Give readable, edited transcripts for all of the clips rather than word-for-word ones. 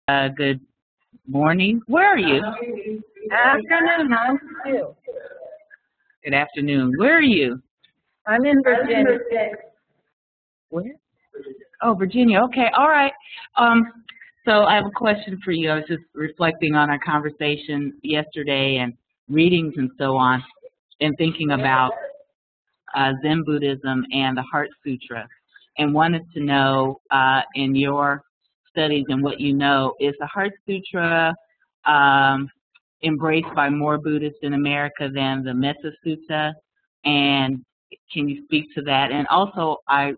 Good morning. Where are you? Afternoon, I'm you. Good afternoon. Where are you? I'm in Virginia. Where? Oh, Virginia. Okay. All right. So I have a question for you. I was just reflecting on our conversation yesterday and readings and so on, and thinking about Zen Buddhism and the Heart Sutra, and wanted to know in your studies and what you know, is the Heart Sutra embraced by more Buddhists in America than the Metta Sutta? And can you speak to that? And also, that's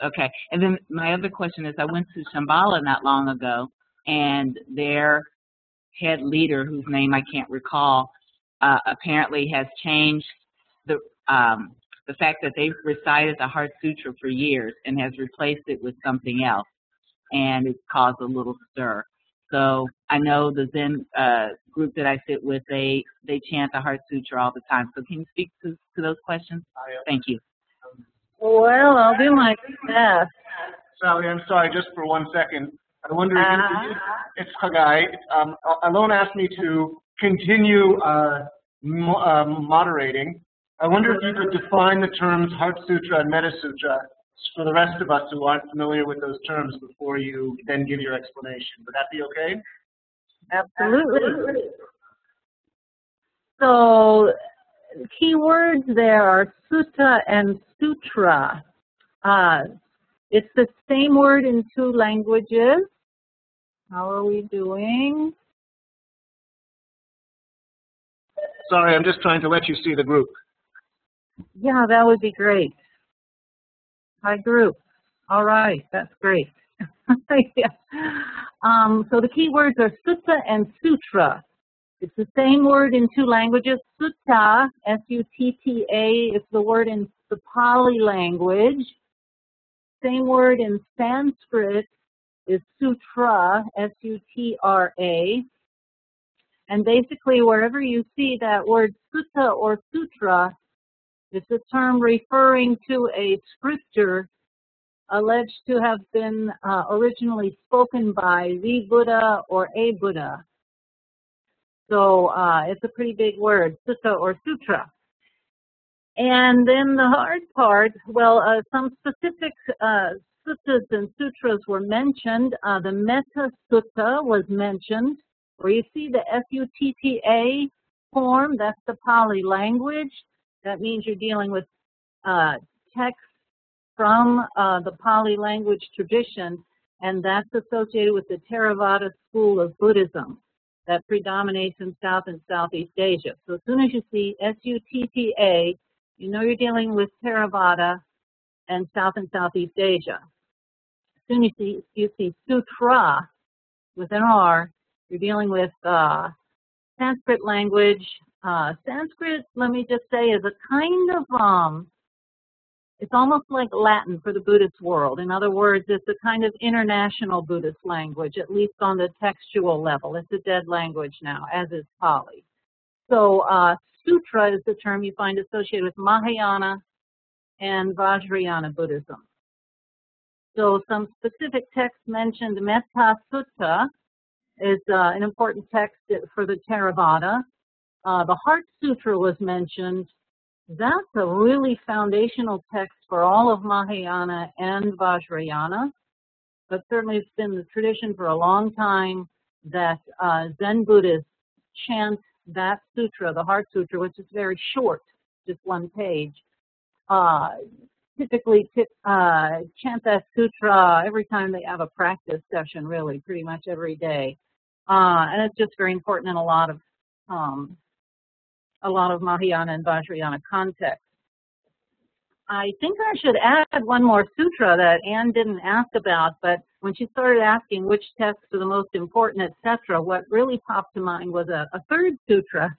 okay. And then my other question is, I went to Shambhala not long ago, and their head leader, whose name I can't recall, apparently has changed the fact that they've recited the Heart Sutra for years and has replaced it with something else, and it's caused a little stir. So I know the Zen group that I sit with, they chant the Heart Sutra all the time. So can you speak to those questions? Thank you. Well, I'll do my best. Sallie, I'm sorry, just for 1 second. I wonder if it's Hagai. Alon asked me to continue moderating. I wonder if you could define the terms Heart Sutra and Metta Sutra for the rest of us who aren't familiar with those terms before you then give your explanation. Would that be okay? Absolutely. So, key words there are sutta and sutra. It's the same word in two languages. How are we doing? Sorry, I'm just trying to let you see the group. Yeah, that would be great. Hi, group. All right, that's great. Yeah. So the key words are sutta and sutra. It's the same word in two languages. Sutta, S-U-T-T-A, is the word in the Pali language. Same word in Sanskrit is sutra, S-U-T-R-A. And basically, wherever you see that word sutta or sutra, it's a term referring to a scripture alleged to have been originally spoken by the Buddha or a Buddha. So it's a pretty big word, sutta or sutra. And then the hard part, well, some specific suttas and sutras were mentioned. The Metta Sutta was mentioned, where you see the S-U-T-T-A form, that's the Pali language. That means you're dealing with text from the Pali language tradition, and that's associated with the Theravada school of Buddhism that predominates in South and Southeast Asia. So as soon as you see S-U-T-T-A, you know you're dealing with Theravada and South and Southeast Asia. As soon as you see sutra with an R, you're dealing with Sanskrit language. Sanskrit, let me just say, is a kind of, it's almost like Latin for the Buddhist world. In other words, it's a kind of international Buddhist language, at least on the textual level. It's a dead language now, as is Pali. So sutra is the term you find associated with Mahayana and Vajrayana Buddhism. So some specific texts mentioned, Metta Sutta is an important text for the Theravada. The Heart Sutra was mentioned. That's a really foundational text for all of Mahayana and Vajrayana, but certainly it's been the tradition for a long time that Zen Buddhists chant that sutra, the Heart Sutra, which is very short, just one page. Typically chant that sutra every time they have a practice session, really, pretty much every day. And it's just very important in a lot of Mahayana and Vajrayana contexts. I think I should add one more sutra that Anne didn't ask about, but when she started asking which texts are the most important, etc., what really popped to mind was a third sutra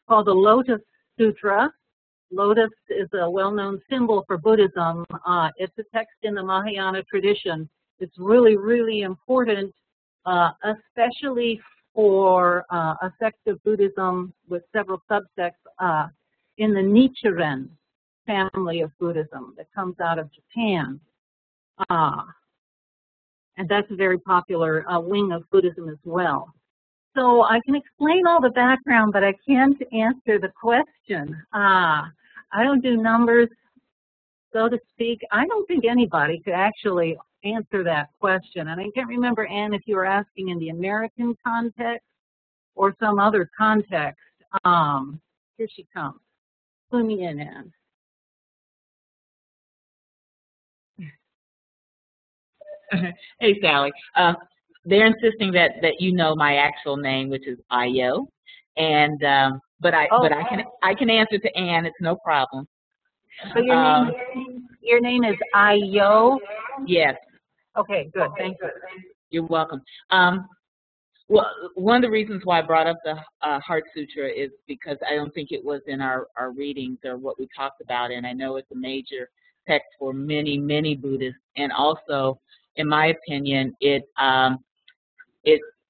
called the Lotus Sutra. Lotus is a well-known symbol for Buddhism. It's a text in the Mahayana tradition. It's really, really important, especially for a sect of Buddhism with several subsects in the Nichiren family of Buddhism that comes out of Japan. and that's a very popular wing of Buddhism as well. So I can explain all the background, but I can't answer the question. I don't do numbers, so to speak. I don't think anybody could actually answer that question. And I can't remember, Anne, if you were asking in the American context or some other context. Here she comes. Clue me in, Anne. Hey, Sally. They're insisting that you know my actual name, which is Io, and but I can answer to Anne. It's no problem. So your name is Io? Yes. Okay, good. Thank you. You're welcome. Well, one of the reasons why I brought up the Heart Sutra is because I don't think it was in our readings or what we talked about, and I know it's a major text for many, many Buddhists, and also, in my opinion, it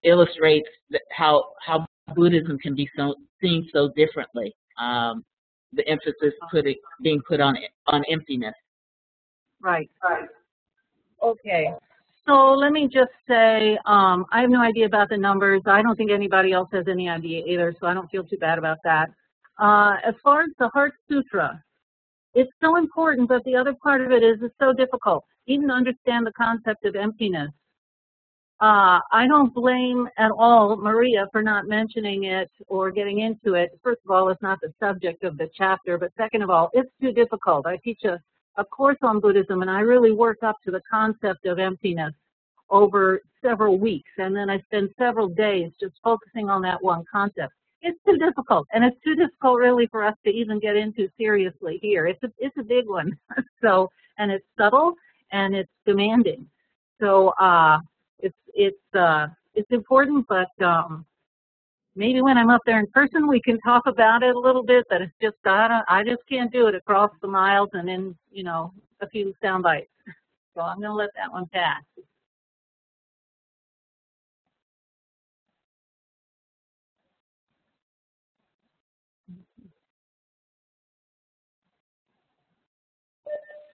illustrates how Buddhism can be seen so differently. The emphasis being put on emptiness. Right. Okay. So let me just say, I have no idea about the numbers. I don't think anybody else has any idea either, so I don't feel too bad about that. As far as the Heart Sutra, it's so important, but the other part of it is it's so difficult, even to understand the concept of emptiness. I don't blame at all Maria for not mentioning it or getting into it. First of all, it's not the subject of the chapter, but second of all, it's too difficult. I teach a course on Buddhism, and I really work up to the concept of emptiness over several weeks, and then I spend several days just focusing on that one concept. It's too difficult, and it's too difficult really for us to even get into seriously here. It's a big one, so, and it's subtle and it's demanding. So it's important, but maybe when I'm up there in person we can talk about it a little bit. But it's just I just can't do it across the miles and in a few sound bites. So I'm going to let that one pass.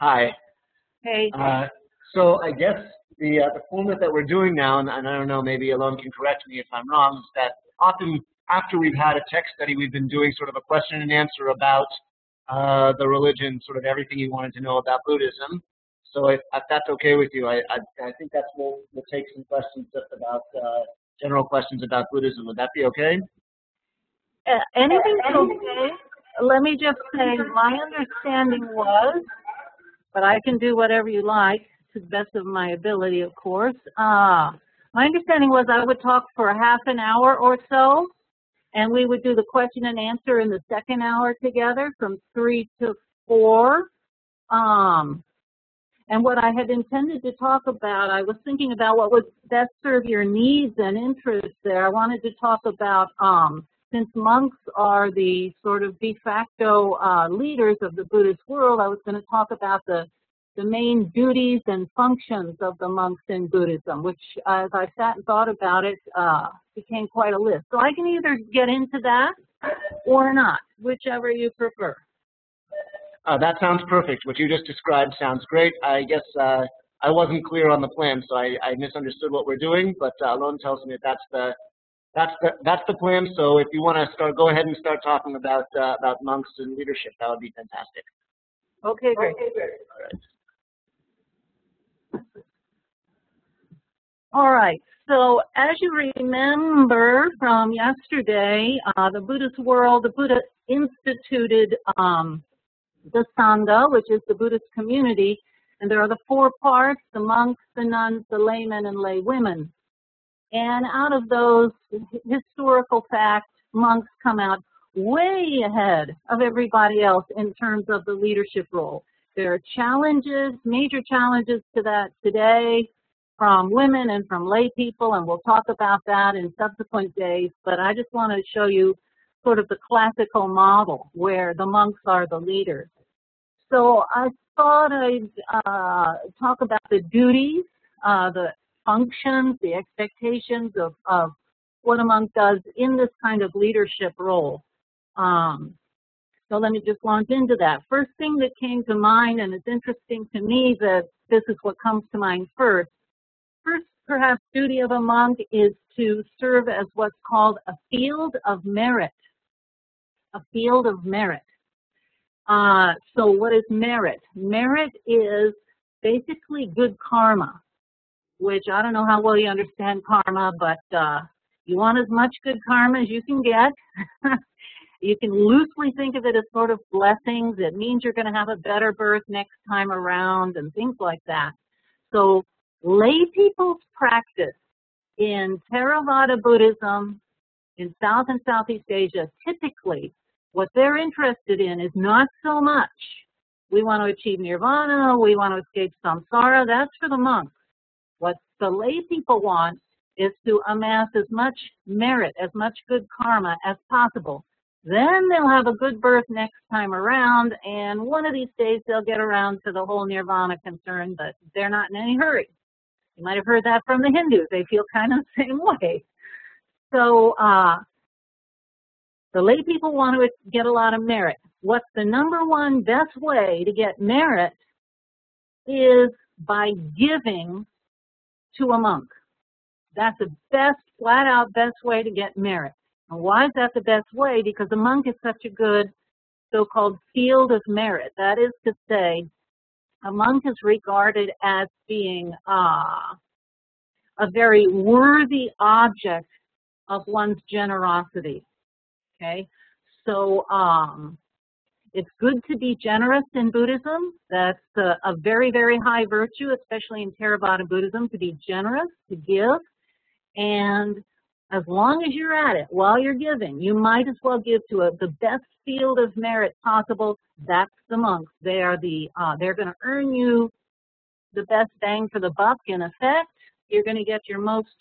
Hi. Hey. So I guess the format that we're doing now, and I don't know, maybe Alon can correct me if I'm wrong, is that often after we've had a text study, we've been doing sort of a question and answer about the religion, sort of everything you wanted to know about Buddhism. So if that's okay with you, I think we'll take some questions just about general questions about Buddhism. Would that be okay? Anything's okay. Let me just say my understanding was, but I can do whatever you like to the best of my ability, of course. My understanding was I would talk for half an hour or so, and we would do the question and answer in the second hour together from 3 to 4. And what I had intended to talk about, I was thinking about what would best serve your needs and interests there. I wanted to talk about, since monks are the sort of de facto leaders of the Buddhist world, I was going to talk about the main duties and functions of the monks in Buddhism, which as I sat and thought about it, became quite a list. So I can either get into that or not, whichever you prefer. That sounds perfect. What you just described sounds great. I guess I wasn't clear on the plan, so I misunderstood what we're doing, but Alon tells me that that's the plan. So if you want to go ahead and start talking about monks and leadership, that would be fantastic. Okay, great. All right. So as you remember from yesterday, the Buddhist world, the Buddha instituted the Sangha, which is the Buddhist community, and there are the 4 parts: the monks, the nuns, the laymen, and lay women. And out of those historical facts, monks come out way ahead of everybody else in terms of the leadership role. There are challenges, major challenges to that today from women and from lay people, and we'll talk about that in subsequent days, but I just want to show you sort of the classical model where the monks are the leaders. So I thought I'd talk about the duties, the functions, the expectations of what a monk does in this kind of leadership role. So let me just launch into that. First thing that came to mind, and it's interesting to me that this is what comes to mind first, first, perhaps, duty of a monk is to serve as what's called a field of merit. A field of merit. So what is merit? Merit is basically good karma, which I don't know how well you understand karma, but you want as much good karma as you can get. You can loosely think of it as sort of blessings. It means you're going to have a better birth next time around and things like that. So lay people's practice in Theravada Buddhism, in South and Southeast Asia, typically what they're interested in is not so much we want to achieve nirvana, we want to escape samsara. That's for the monks. What the lay people want is to amass as much merit, as much good karma as possible. Then they'll have a good birth next time around, and one of these days they'll get around to the whole nirvana concern, but they're not in any hurry. You might have heard that from the Hindus. They feel kind of the same way. So the lay people want to get a lot of merit. What's the number one best way to get merit is by giving to a monk. That's the best, flat out best way to get merit. And why is that the best way? Because a monk is such a good so-called field of merit. That is to say, a monk is regarded as being a very worthy object of one's generosity. Okay, so it's good to be generous in Buddhism. That's a very, very high virtue, especially in Theravada Buddhism, to be generous, to give. And as long as you're at it, while you're giving, you might as well give to the best field of merit possible. That's the monks. They are they're going to earn you the best bang for the buck. In effect, you're going to get your most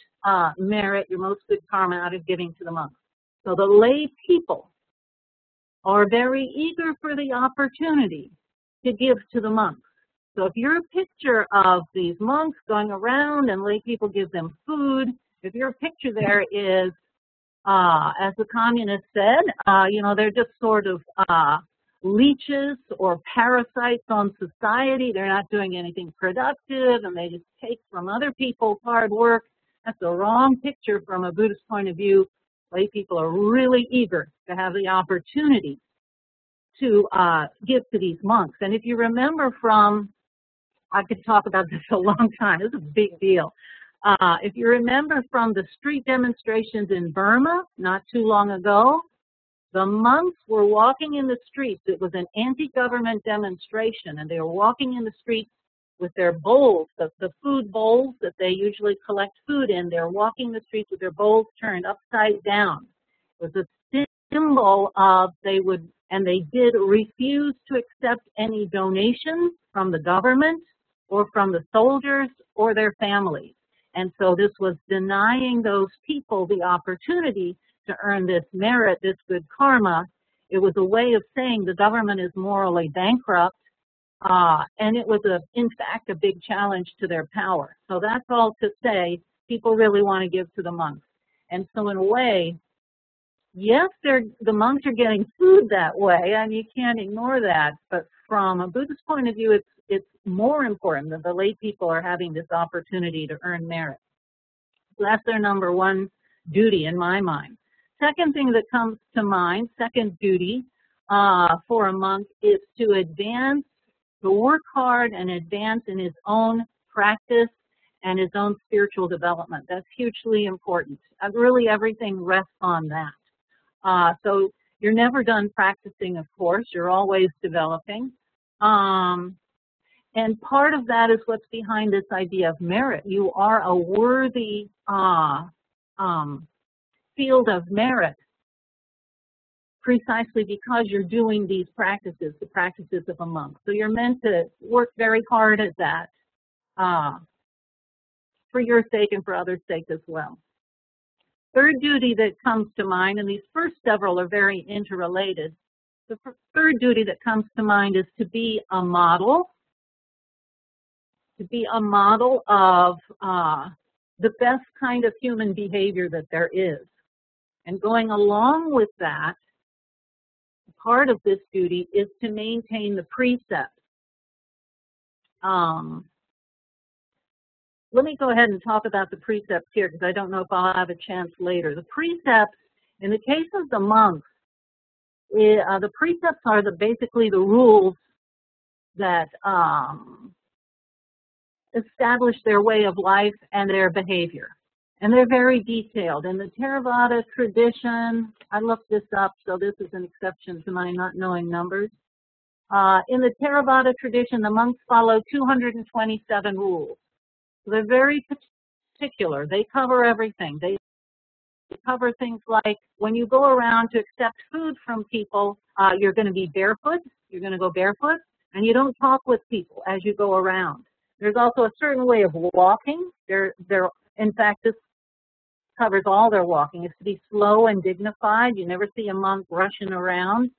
merit, your most good karma out of giving to the monks. So the lay people are very eager for the opportunity to give to the monks. So if you're a picture of these monks going around and lay people give them food, if your picture there is, as the communist said, they're just sort of leeches or parasites on society. They're not doing anything productive, and they just take from other people's hard work. That's the wrong picture from a Buddhist point of view. Lay people are really eager to have the opportunity to give to these monks. And if you remember from, I could talk about this a long time. This is a big deal. If you remember from the street demonstrations in Burma not too long ago, the monks were walking in the streets. It was an anti-government demonstration, and they were walking in the streets with their bowls, the food bowls that they usually collect food in. They're walking the streets with their bowls turned upside down. It was a symbol of they did refuse to accept any donations from the government or from the soldiers or their families. And so this was denying those people the opportunity to earn this merit, this good karma. It was a way of saying the government is morally bankrupt. And it was, in fact, a big challenge to their power. So that's all to say, people really want to give to the monks. And so in a way, yes, the monks are getting food that way, and you can't ignore that. But from a Buddhist point of view, it's more important that the lay people are having this opportunity to earn merit. So that's their number one duty in my mind. Second thing that comes to mind, second duty for a monk is to work hard and advance in his own practice and his own spiritual development. That's hugely important. Really, everything rests on that. So you're never done practicing, of course. You're always developing. And part of that is what's behind this idea of merit. You are a worthy field of merit precisely because you're doing these practices, the practices of a monk. So you're meant to work very hard at that for your sake and for others' sake as well. Third duty that comes to mind, and these first several are very interrelated. The third duty that comes to mind is to be a model, of the best kind of human behavior that there is. And going along with that, part of this duty is to maintain the precepts. let me go ahead and talk about the precepts here because I don't know if I'll have a chance later. The precepts, in the case of the monks, the precepts are basically the rules that establish their way of life and their behavior. And they're very detailed. In the Theravada tradition, I looked this up, so this is an exception to my not knowing numbers. In the Theravada tradition, the monks follow 227 rules. So they're very particular. They cover everything. They cover things like when you go around to accept food from people, you're going to be barefoot. You're going to go barefoot, and you don't talk with people as you go around. There's also a certain way of walking. In fact, this covers all their walking. It's to be slow and dignified. You never see a monk rushing around.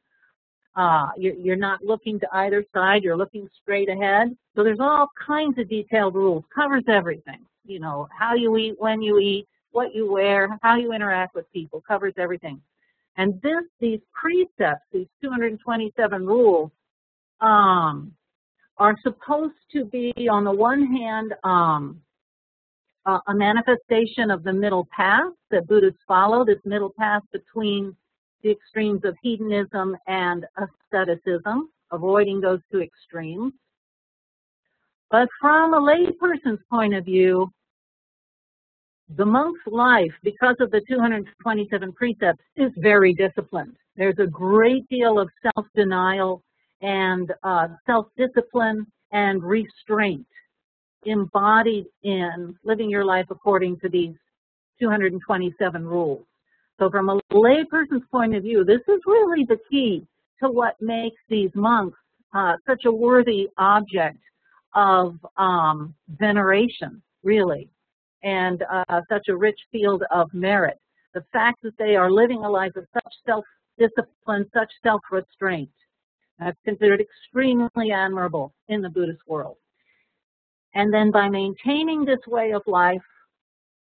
You're not looking to either side. You're looking straight ahead. So there's all kinds of detailed rules. Covers everything. You know, how you eat, when you eat, what you wear, how you interact with people. Covers everything. And these precepts, these 227 rules, are supposed to be, on the one hand, a manifestation of the middle path that Buddhists follow, this middle path between the extremes of hedonism and asceticism, avoiding those two extremes. But from a layperson's point of view, the monk's life, because of the 227 precepts, is very disciplined. There's a great deal of self-denial and self-discipline and restraint embodied in living your life according to these 227 rules. So from a layperson's point of view, this is really the key to what makes these monks such a worthy object of veneration, really, and such a rich field of merit. The fact that they are living a life of such self-discipline, such self-restraint, that's considered extremely admirable in the Buddhist world. And then by maintaining this way of life,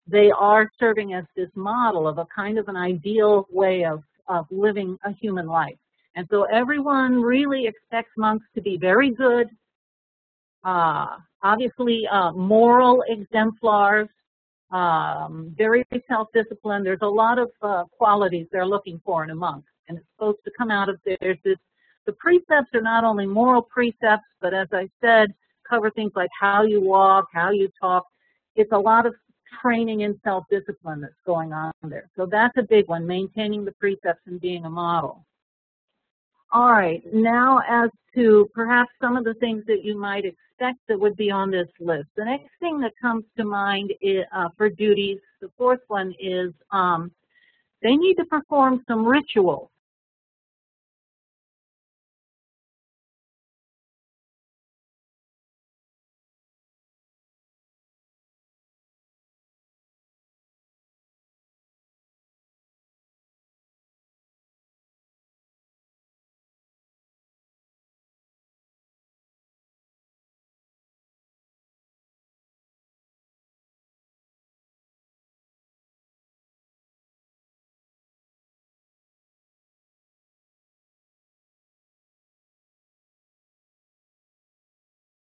they are serving as this model of a kind of an ideal way of living a human life. And so everyone really expects monks to be very good, obviously moral exemplars, very self-disciplined. There's a lot of qualities they're looking for in a monk. And it's supposed to come out of the precepts are not only moral precepts, but as I said, cover things like how you walk, how you talk. It's a lot of training in self-discipline that's going on there. So that's a big one, maintaining the precepts and being a model. All right, now as to perhaps some of the things that you might expect that would be on this list. The next thing that comes to mind is, for duties, the fourth one is they need to perform some rituals.